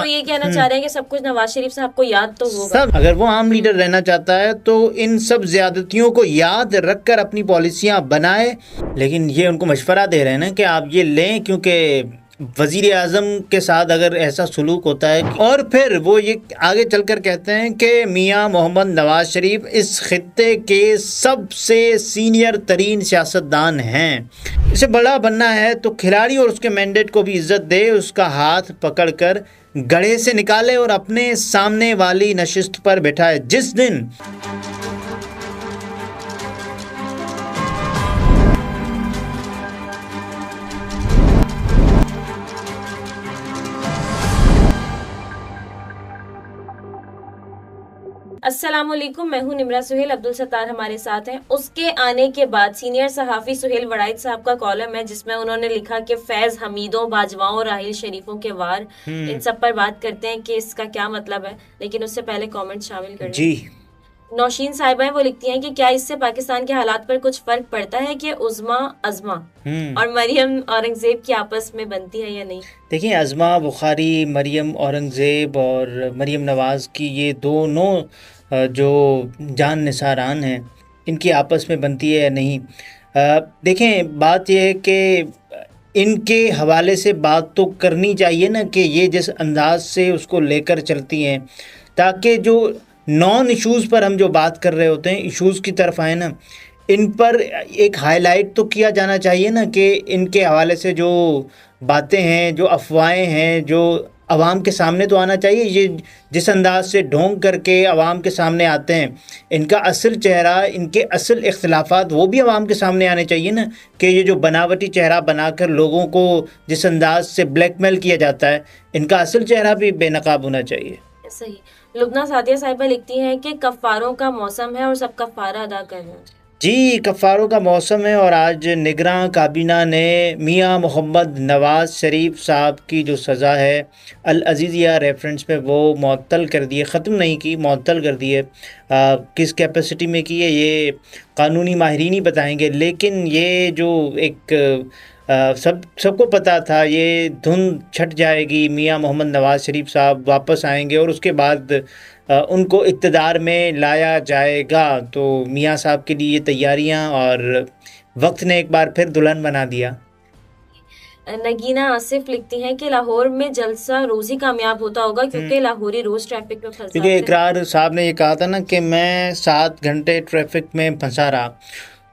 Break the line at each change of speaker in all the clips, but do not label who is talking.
تو یہ کہنا چاہ رہے ہیں کہ سب کچھ نواز شریف صاحب کو یاد تو ہوگا.
سب اگر وہ عام لیڈر رہنا چاہتا ہے تو ان سب زیادتیوں کو یاد رکھ کر اپنی پالیسیاں بنائے. لیکن یہ ان کو مشورہ دے رہے ہیں نا کہ آپ یہ لیں، کیونکہ وزیر اعظم کے ساتھ اگر ایسا سلوک ہوتا ہے. اور پھر وہ یہ آگے چل کر کہتے ہیں کہ میاں محمد نواز شریف اس خطے کے سب سے سینئر ترین سیاستدان ہیں. اسے بڑا بننا ہے تو کھلاڑی اور اس کے مینڈیٹ کو بھی عزت دے، اس کا ہاتھ پکڑ کر گڑھے سے نکالے اور اپنے سامنے والی نشست پر بٹھائے. جس دن
السلام علیکم، میں ہوں نمرہ سہیل. عبدالستار ہمارے ساتھ ہیں. اس کے آنے کے بعد سینئر صحافی سہیل وڑائچ صاحب کا کالم ہے جس میں انہوں نے لکھا کہ فیض حمیدوں، باجواؤں، راحیل شریفوں کے وار، ان سب پر بات کرتے ہیں کہ اس کا کیا مطلب ہے. لیکن اس سے پہلے کامنٹ شامل کر
جی
نوشین صاحبہ ہیں، وہ لکھتی ہیں کہ کیا اس سے پاکستان کے حالات پر کچھ فرق پڑتا ہے کہ عظما اور مریم اورنگزیب کی آپس میں بنتی ہے یا نہیں؟
دیکھیں، عظما بخاری، مریم اورنگزیب اور مریم نواز کی یہ دونوں جو جان نثاران ہیں، ان کی آپس میں بنتی ہے یا نہیں. دیکھیں، بات یہ ہے کہ ان کے حوالے سے بات تو کرنی چاہیے نا کہ یہ جس انداز سے اس کو لے کر چلتی ہیں، تاکہ جو نان ایشوز پر ہم جو بات کر رہے ہوتے ہیں، ایشوز کی طرف آئے نا، ان پر ایک ہائی لائٹ تو کیا جانا چاہیے نا کہ ان کے حوالے سے جو باتیں ہیں، جو افواہیں ہیں، جو عوام کے سامنے تو آنا چاہیے. یہ جس انداز سے ڈھونگ کر کے عوام کے سامنے آتے ہیں، ان کا اصل چہرہ، ان کے اصل اختلافات وہ بھی عوام کے سامنے آنے چاہیے نا. کہ یہ جو بناوٹی چہرہ بنا کر لوگوں کو جس انداز سے بلیک میل کیا جاتا ہے، ان کا اصل چہرہ بھی بے نقاب ہونا چاہیے.
صحیح. لبنہ سعدیہ صاحبہ لکھتی ہیں کہ کفاروں کا موسم ہے اور سب کفارہ ادا کر رہے ہیں.
جی، کفاروں کا موسم ہے اور آج نگراں کابینہ نے میاں محمد نواز شریف صاحب کی جو سزا ہے العزیزیہ ریفرنس پہ وہ معطل کر دی ہے. ختم نہیں کی، معطل کر دی ہے. کس کیپیسٹی میں کی ہے یہ قانونی ماہرین ہی بتائیں گے. لیکن یہ جو ایک سب کو پتہ تھا یہ دھند چھٹ جائے گی، میاں محمد نواز شریف صاحب واپس آئیں گے اور اس کے بعد ان کو اقتدار میں لایا جائے گا. تو میاں صاحب کے لیے یہ تیاریاں اور وقت نے ایک بار پھر دلہن بنا دیا.
نگینہ آصف لکھتی ہیں کہ لاہور میں جلسہ روزی کامیاب ہوتا ہوگا کیونکہ لاہوری روز ٹریفک میں پھنسا.
کیونکہ اقرار صاحب نے یہ کہا تھا نا کہ میں 7 گھنٹے ٹریفک میں پھنسا رہا.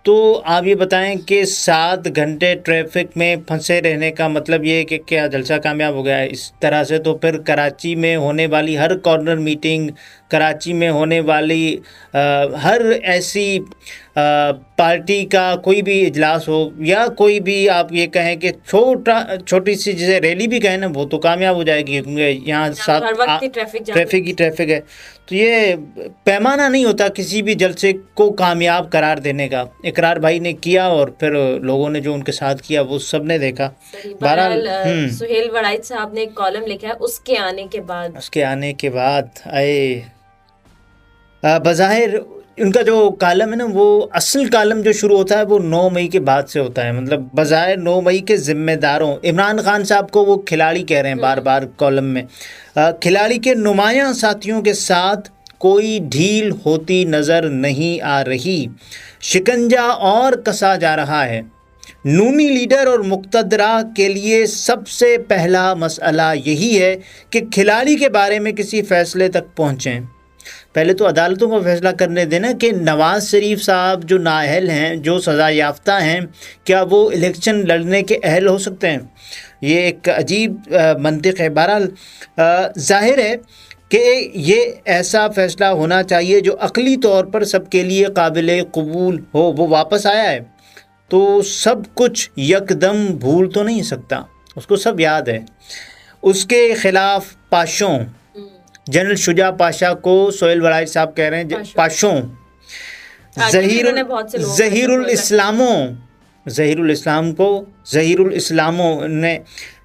تو آپ یہ بتائیں کہ 7 گھنٹے ٹریفک میں پھنسے رہنے کا مطلب یہ ہے کہ کیا جلسہ کامیاب ہو گیا ہے؟ اس طرح سے تو پھر کراچی میں ہونے والی ہر کارنر میٹنگ، کراچی میں ہونے والی ہر ایسی پارٹی کا کوئی بھی اجلاس ہو یا کوئی بھی آپ یہ کہیں کہ چھوٹی سی جسے ریلی بھی کہیں نا، وہ تو کامیاب ہو جائے گی کیونکہ یہاں ٹریفک ہی ٹریفک ہے. تو یہ پیمانہ نہیں ہوتا کسی بھی جلسے کو کامیاب قرار دینے کا. اقرار بھائی نے کیا اور پھر لوگوں نے جو ان کے ساتھ کیا وہ سب نے دیکھا.
بہرحال سہیل وڑائچ صاحب نے ایک کالم لکھا ہے اس کے آنے کے بعد آئے. بظاہر ان کا جو کالم ہے نا، وہ اصل کالم جو شروع ہوتا ہے وہ 9 مئی کے بعد سے ہوتا ہے. مطلب بظاہر 9 مئی کے ذمہ داروں عمران خان صاحب کو وہ کھلاڑی کہہ رہے ہیں بار بار کالم میں. کھلاڑی کے نمایاں ساتھیوں کے ساتھ کوئی ڈھیل ہوتی نظر نہیں آ رہی، شکنجہ اور کسا جا رہا ہے. نونی لیڈر اور مقتدرہ کے لیے سب سے پہلا مسئلہ یہی ہے کہ کھلاڑی کے بارے میں کسی فیصلے تک پہنچیں. پہلے تو عدالتوں کو فیصلہ کرنے دینا کہ نواز شریف صاحب جو نااہل ہیں، جو سزا یافتہ ہیں، کیا وہ الیکشن لڑنے کے اہل ہو سکتے ہیں؟ یہ ایک عجیب منطق ہے. بہرحال ظاہر ہے کہ یہ ایسا فیصلہ ہونا چاہیے جو عقلی طور پر سب کے لیے قابل قبول ہو. وہ واپس آیا ہے تو سب کچھ یکدم بھول تو نہیں سکتا، اس کو سب یاد ہے. اس کے خلاف پاشوں، جنرل شجاع پاشا کو سہیل وڑائچ صاحب کہہ رہے ہیں پاشوں، ظہیر الاسلاموں نے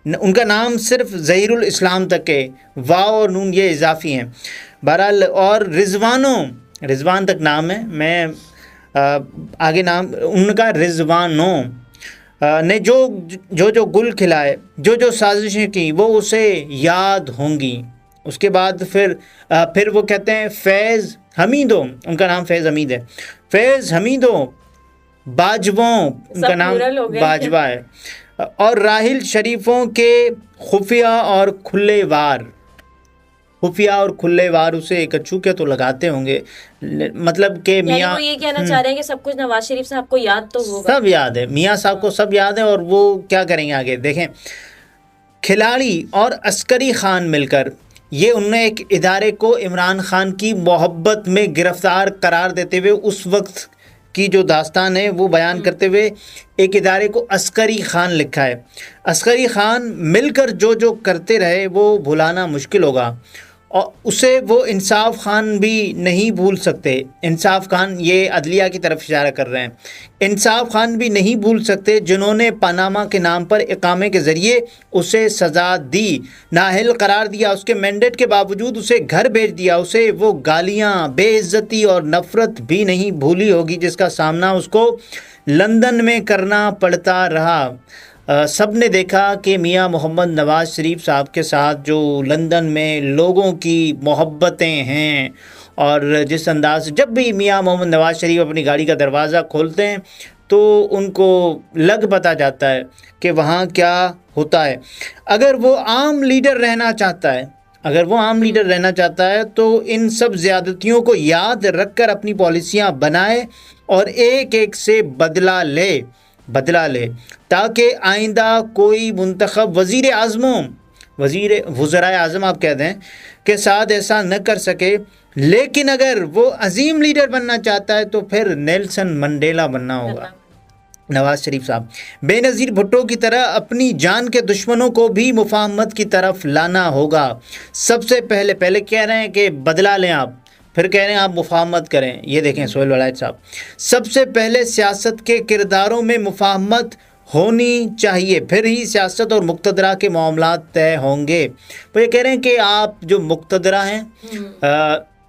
ان کا نام صرف ظہیر الاسلام تک ہے، واو اور نون یہ اضافی ہیں. بہرحال اور رضوان تک نام ہے، میں آگے نام ان کا رضوانوں نے جو گل کھلائے، جو سازشیں کی وہ اسے یاد ہوں گی. اس کے بعد پھر وہ کہتے ہیں فیض حمیدوں، ان کا نام فیض حمید ہے، فیض حمیدوں باجووں، ان کا نام باجوہ ہے، اور راحل شریفوں کے خفیہ اور کھلے وار، خفیہ اور کھلے وار اسے کچھو کے تو لگاتے ہوں گے، مطلب کہ میاں
وہ یہ کہنا چاہ رہے ہیں کہ سب کچھ نواز شریف صاحب کو یاد تو ہوگا،
سب یاد ہے، میاں صاحب کو سب یاد ہے، اور وہ کیا کریں گے آگے دیکھیں۔ کھلاڑی اور عسکری خان مل کر، یہ انہوں نے ایک ادارے کو عمران خان کی محبت میں گرفتار قرار دیتے ہوئے اس وقت کی جو داستان ہے وہ بیان کرتے ہوئے ایک ادارے کو عسکری خان لکھا ہے۔ عسکری خان مل کر جو کرتے رہے وہ بھلانا مشکل ہوگا، اور اسے وہ انصاف خان بھی نہیں بھول سکتے۔ انصاف خان، یہ عدلیہ کی طرف اشارہ کر رہے ہیں، انصاف خان بھی نہیں بھول سکتے جنہوں نے پاناما کے نام پر اقامے کے ذریعے اسے سزا دی، نااہل قرار دیا، اس کے مینڈیٹ کے باوجود اسے گھر بھیج دیا، اسے وہ گالیاں، بے عزتی اور نفرت بھی نہیں بھولی ہوگی جس کا سامنا اس کو لندن میں کرنا پڑتا رہا۔ سب نے دیکھا کہ میاں محمد نواز شریف صاحب کے ساتھ جو لندن میں لوگوں کی محبتیں ہیں، اور جس انداز سے جب بھی میاں محمد نواز شریف اپنی گاڑی کا دروازہ کھولتے ہیں تو ان کو لگ پتا جاتا ہے کہ وہاں کیا ہوتا ہے۔ اگر وہ عام لیڈر رہنا چاہتا ہے تو ان سب زیادتیوں کو یاد رکھ کر اپنی پالیسیاں بنائے اور ایک ایک سے بدلہ لے تاکہ آئندہ کوئی منتخب وزرائے اعظم آپ کہتے ہیں کے ساتھ ایسا نہ کر سکے۔ لیکن اگر وہ عظیم لیڈر بننا چاہتا ہے تو پھر نیلسن منڈیلا بننا ہوگا۔ نواز شریف صاحب بے نظیر بھٹو کی طرح اپنی جان کے دشمنوں کو بھی مفاہمت کی طرف لانا ہوگا۔ سب سے پہلے کہہ رہے ہیں کہ بدلہ لیں آپ، پھر کہہ رہے ہیں آپ مفاہمت کریں۔ یہ دیکھیں سہیل ولایت صاحب، سب سے پہلے سیاست کے کرداروں میں مفاہمت ہونی چاہیے، پھر ہی سیاست اور مقتدرہ کے معاملات طے ہوں گے۔ وہ یہ کہہ رہے ہیں کہ آپ جو مقتدرہ ہیں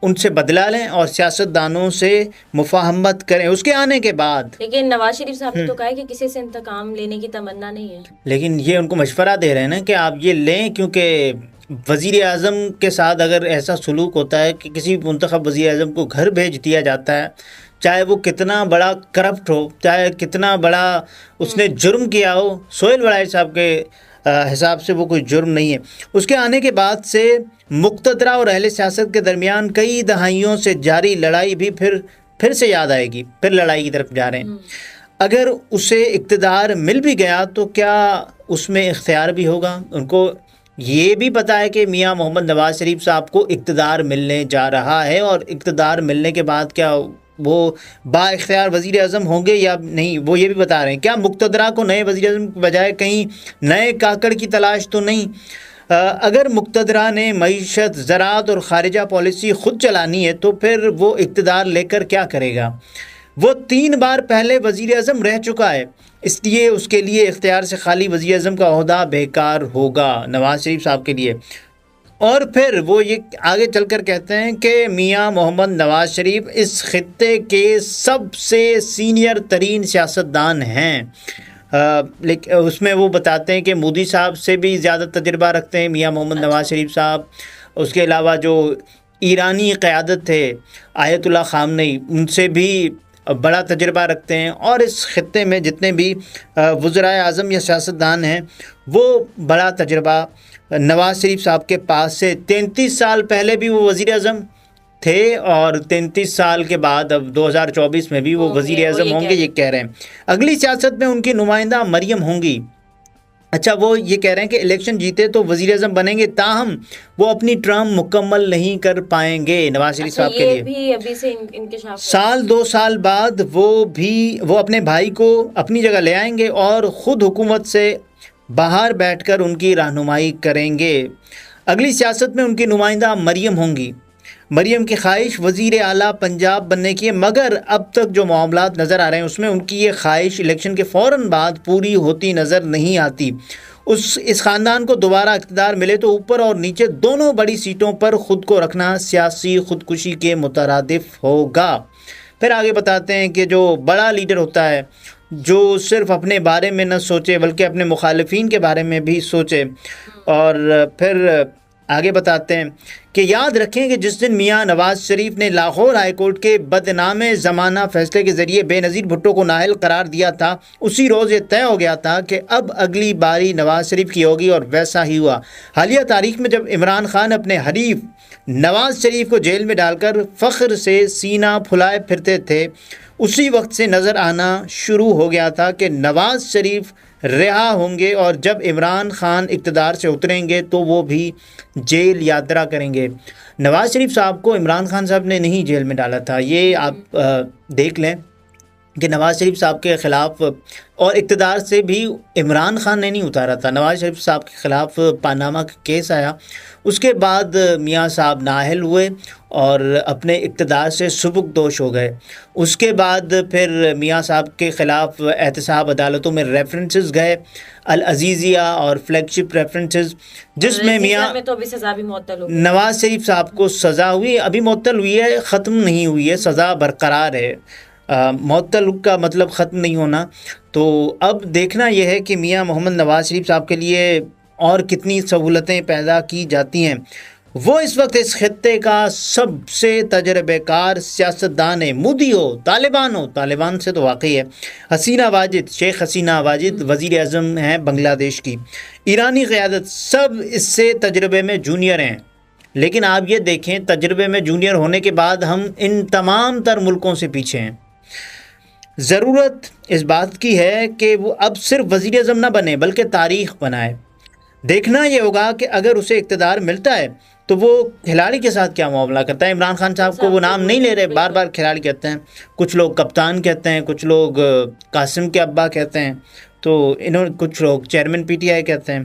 ان سے بدلہ لیں اور سیاست دانوں سے مفاہمت کریں اس کے آنے کے بعد۔
لیکن نواز شریف صاحب نے تو کہا ہے کہ کسی سے انتقام لینے کی تمنا نہیں ہے،
لیکن یہ ان کو مشورہ دے رہے ہیں نا کہ آپ یہ لیں، کیونکہ وزیر اعظم کے ساتھ اگر ایسا سلوک ہوتا ہے کہ کسی منتخب وزیر اعظم کو گھر بھیج دیا جاتا ہے، چاہے وہ کتنا بڑا کرپٹ ہو، چاہے کتنا بڑا اس نے جرم کیا ہو، سہیل ولایت صاحب کے حساب سے وہ کوئی جرم نہیں ہے، اس کے آنے کے بعد سے مقتدرہ اور اہل سیاست کے درمیان کئی دہائیوں سے جاری لڑائی بھی پھر سے یاد آئے گی، پھر لڑائی کی طرف جا رہے ہیں۔ اگر اسے اقتدار مل بھی گیا تو کیا اس میں اختیار بھی ہوگا؟ ان کو یہ بھی پتا ہے کہ میاں محمد نواز شریف صاحب کو اقتدار ملنے جا رہا ہے، اور اقتدار ملنے کے بعد کیا وہ با اختیار وزیر اعظم ہوں گے یا نہیں، وہ یہ بھی بتا رہے ہیں۔ کیا مقتدرہ کو نئے وزیر اعظم کے بجائے کہیں نئے کاکڑ کی تلاش تو نہیں؟ اگر مقتدرہ نے معیشت، زراعت اور خارجہ پالیسی خود چلانی ہے تو پھر وہ اقتدار لے کر کیا کرے گا؟ وہ 3 بار پہلے وزیر اعظم رہ چکا ہے، اس لیے اس کے لیے اختیار سے خالی وزیر اعظم کا عہدہ بیکار ہوگا نواز شریف صاحب کے لیے۔ اور پھر وہ یہ آگے چل کر کہتے ہیں کہ میاں محمد نواز شریف اس خطے کے سب سے سینئر ترین سیاستدان ہیں، لیکن اس میں وہ بتاتے ہیں کہ مودی صاحب سے بھی زیادہ تجربہ رکھتے ہیں میاں محمد نواز شریف صاحب۔ اس کے علاوہ جو ایرانی قیادت تھے آیت اللہ خامنئی، ان سے بھی بڑا تجربہ رکھتے ہیں، اور اس خطے میں جتنے بھی وزرائے اعظم یا سیاستدان ہیں وہ بڑا تجربہ نواز شریف صاحب کے پاس سے 33 سال پہلے بھی وہ وزیر اعظم تھے، اور 33 سال کے بعد اب 2024 میں بھی وہ وزیر اعظم ہوں گے، یہ کہہ رہے ہیں۔ اگلی سیاست میں ان کی نمائندہ مریم ہوں گی۔ اچھا، وہ یہ کہہ رہے ہیں کہ الیکشن جیتے تو وزیر اعظم بنیں گے، تاہم وہ اپنی ٹرم مکمل نہیں کر پائیں گے نواز شریف صاحب کے لیے۔
بھی ابھی سے انکشاف
سال 2 سال بعد وہ اپنے بھائی کو اپنی جگہ لے آئیں گے اور خود حکومت سے باہر بیٹھ کر ان کی رہنمائی کریں گے۔ اگلی سیاست میں ان کی نمائندہ مریم ہوں گی۔ مریم کی خواہش وزیر اعلیٰ پنجاب بننے کی ہے، مگر اب تک جو معاملات نظر آ رہے ہیں اس میں ان کی یہ خواہش الیکشن کے فوراً بعد پوری ہوتی نظر نہیں آتی۔ اس خاندان کو دوبارہ اقتدار ملے تو اوپر اور نیچے دونوں بڑی سیٹوں پر خود کو رکھنا سیاسی خودکشی کے مترادف ہوگا۔ پھر آگے بتاتے ہیں کہ جو بڑا لیڈر ہوتا ہے جو صرف اپنے بارے میں نہ سوچے بلکہ اپنے مخالفین کے بارے میں بھی سوچے، اور پھر آگے بتاتے ہیں کہ یاد رکھیں کہ جس دن میاں نواز شریف نے لاہور ہائی کورٹ کے بدنام زمانہ فیصلے کے ذریعے بے نظیر بھٹو کو نااہل قرار دیا تھا، اسی روز یہ طے ہو گیا تھا کہ اب اگلی باری نواز شریف کی ہوگی، اور ویسا ہی ہوا۔ حالیہ تاریخ میں جب عمران خان اپنے حریف نواز شریف کو جیل میں ڈال کر فخر سے سینہ پھلائے پھرتے تھے، اسی وقت سے نظر آنا شروع ہو گیا تھا کہ نواز شریف رہا ہوں گے، اور جب عمران خان اقتدار سے اتریں گے تو وہ بھی جیل یاترا کریں گے۔ نواز شریف صاحب کو عمران خان صاحب نے نہیں جیل میں ڈالا تھا، یہ آپ دیکھ لیں کہ نواز شریف صاحب کے خلاف اور اقتدار سے بھی عمران خان نے نہیں اتارا تھا۔ نواز شریف صاحب کے خلاف پاناما کا کیس آیا، اس کے بعد میاں صاحب نااہل ہوئے اور اپنے اقتدار سے سبکدوش ہو گئے۔ اس کے بعد پھر میاں صاحب کے خلاف احتساب عدالتوں میں ریفرنسز گئے، العزیزیہ اور فلیگ شپ ریفرنسز، جس میں میاں
میں تو ابھی سزا بھی معطل ہو گئی۔
نواز شریف صاحب کو سزا ہوئی، ابھی معطل ہوئی ہے، ختم نہیں ہوئی ہے، سزا برقرار ہے۔ معطل کا مطلب ختم نہیں ہونا۔ تو اب دیکھنا یہ ہے کہ میاں محمد نواز شریف صاحب کے لیے اور کتنی سہولتیں پیدا کی جاتی ہیں۔ وہ اس وقت اس خطے کا سب سے تجربہ کار سیاستدان ہے، مودی ہو، طالبان سے تو واقعی ہے، حسینہ واجد، شیخ حسینہ واجد وزیر اعظم ہیں بنگلہ دیش کی، ایرانی قیادت، سب اس سے تجربے میں جونیئر ہیں۔ لیکن آپ یہ دیکھیں، تجربے میں جونیئر ہونے کے بعد ہم ان تمام تر ملکوں سے پیچھے ہیں۔ ضرورت اس بات کی ہے کہ وہ اب صرف وزیر اعظم نہ بنے بلکہ تاریخ بنائے۔ دیکھنا یہ ہوگا کہ اگر اسے اقتدار ملتا ہے تو وہ کھلاڑی کے ساتھ کیا معاملہ کرتا ہے۔ عمران خان صاحب کو وہ نام نہیں لے رہے، بار بار کھلاڑی کہتے ہیں، کچھ لوگ کپتان کہتے ہیں، کچھ لوگ قاسم کے ابا کہتے ہیں، تو کچھ لوگ چیئرمین پی ٹی آئی کہتے ہیں۔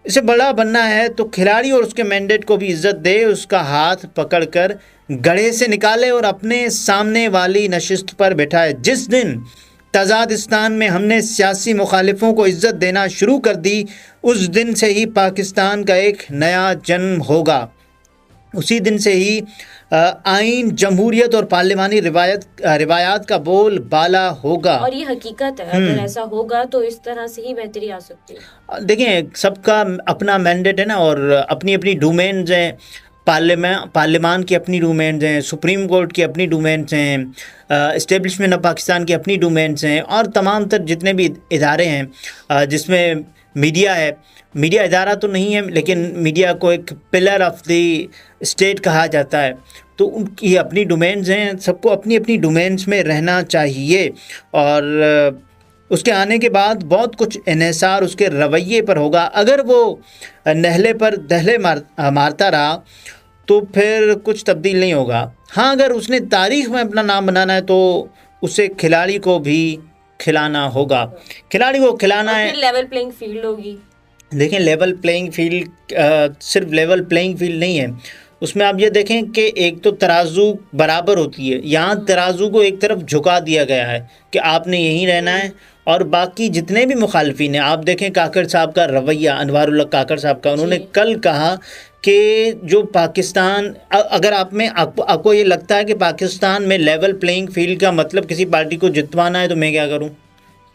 اسے بڑا بننا ہے تو کھلاڑی اور اس کے مینڈیٹ کو بھی عزت دے، اس کا ہاتھ پکڑ کر گڑھے سے نکالے اور اپنے سامنے والی نشست پر بٹھائے۔ جس دن تزادستان میں ہم نے سیاسی مخالفوں کو عزت دینا شروع کر دی، اس دن سے ہی پاکستان کا ایک نیا جنم ہوگا، اسی دن سے ہی آئین، جمہوریت اور پارلیمانی روایات کا بول بالا ہوگا۔
اور یہ حقیقت ہے، اگر ایسا ہوگا تو اس طرح سے ہی بہتری آ سکتی ہے۔
دیکھیں، سب کا اپنا مینڈیٹ ہے نا، اور اپنی اپنی ڈومینز ہیں، پارلیمان کی اپنی ڈومینز ہیں، سپریم کورٹ کی اپنی ڈومینز ہیں، اسٹیبلشمنٹ آف پاکستان کی اپنی ڈومینز ہیں، اور تمام تر جتنے بھی ادارے ہیں، جس میں میڈیا ہے۔ میڈیا ادارہ تو نہیں ہے، لیکن میڈیا کو ایک پلر آف دی اسٹیٹ کہا جاتا ہے، تو ان کی اپنی ڈومینز ہیں، سب کو اپنی اپنی ڈومینز میں رہنا چاہیے۔ اور اس کے آنے کے بعد بہت کچھ انحصار اس کے رویے پر ہوگا۔ اگر وہ نہلے پر دہلے مارتا رہا تو پھر کچھ تبدیل نہیں ہوگا۔ ہاں، اگر اس نے تاریخ میں اپنا نام بنانا ہے تو اسے کھلاڑی کو بھی کھلانا ہوگا، کھلاڑی کو کھلانا ہے۔
لیول پلینگ فیلڈ ہوگی۔
دیکھیں، لیول پلینگ فیلڈ صرف لیول پلینگ فیلڈ نہیں ہے، اس میں آپ یہ دیکھیں کہ ایک تو ترازو برابر ہوتی ہے، یہاں ترازو کو ایک طرف جھکا دیا گیا ہے کہ آپ نے یہیں رہنا ہے، اور باقی جتنے بھی مخالفین ہیں، آپ دیکھیں کاکڑ صاحب کا رویہ، انوار اللہ کاکڑ صاحب کا، انہوں نے کل کہا کہ جو پاکستان، اگر آپ کو یہ لگتا ہے کہ پاکستان میں لیول پلینگ فیلڈ کا مطلب کسی پارٹی کو جتوانا ہے تو میں کیا کروں،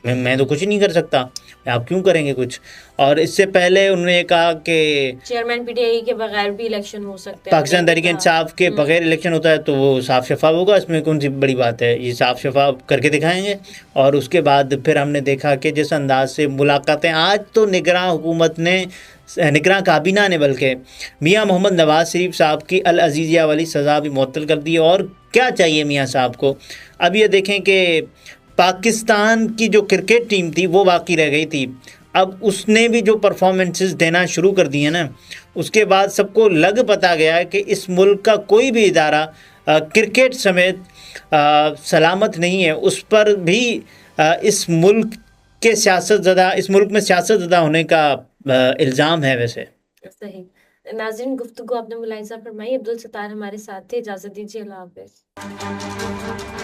میں تو کچھ نہیں کر سکتا، آپ کیوں کریں گے کچھ۔ اور اس سے پہلے انہوں نے کہا کہ
چیئرمین پی ٹی آئی کے بغیر بھی الیکشن ہو سکتے ہیں،
پاکستان تحریک انصاف کے بغیر الیکشن ہوتا ہے تو وہ صاف شفاف ہوگا، اس میں کون سی بڑی بات ہے، یہ صاف شفاف کر کے دکھائیں گے۔ اور اس کے بعد پھر ہم نے دیکھا کہ جس انداز سے ملاقاتیں، آج تو نگراں حکومت نے، نگراں کابینہ نے بلکہ میاں محمد نواز شریف صاحب کی العزیزیہ والی سزا بھی معطل کر دی۔ اور کیا چاہیے میاں صاحب کو؟ اب یہ دیکھیں کہ پاکستان کی جو کرکٹ ٹیم تھی وہ باقی رہ گئی تھی، اب اس نے بھی جو پرفارمنسز دینا شروع کر دی ہیں نا، اس کے بعد سب کو لگ پتا گیا ہے کہ اس ملک کا کوئی بھی ادارہ کرکٹ سمیت سلامت نہیں ہے، اس پر بھی اس ملک میں سیاست زدہ ہونے کا الزام ہے۔ ویسے
صحیح۔ ناظرین، گفتگو آپ نے ملاحظہ فرمائی، عبدالستار ہمارے ساتھ تھے، اجازت دیجیے، اللہ حافظ۔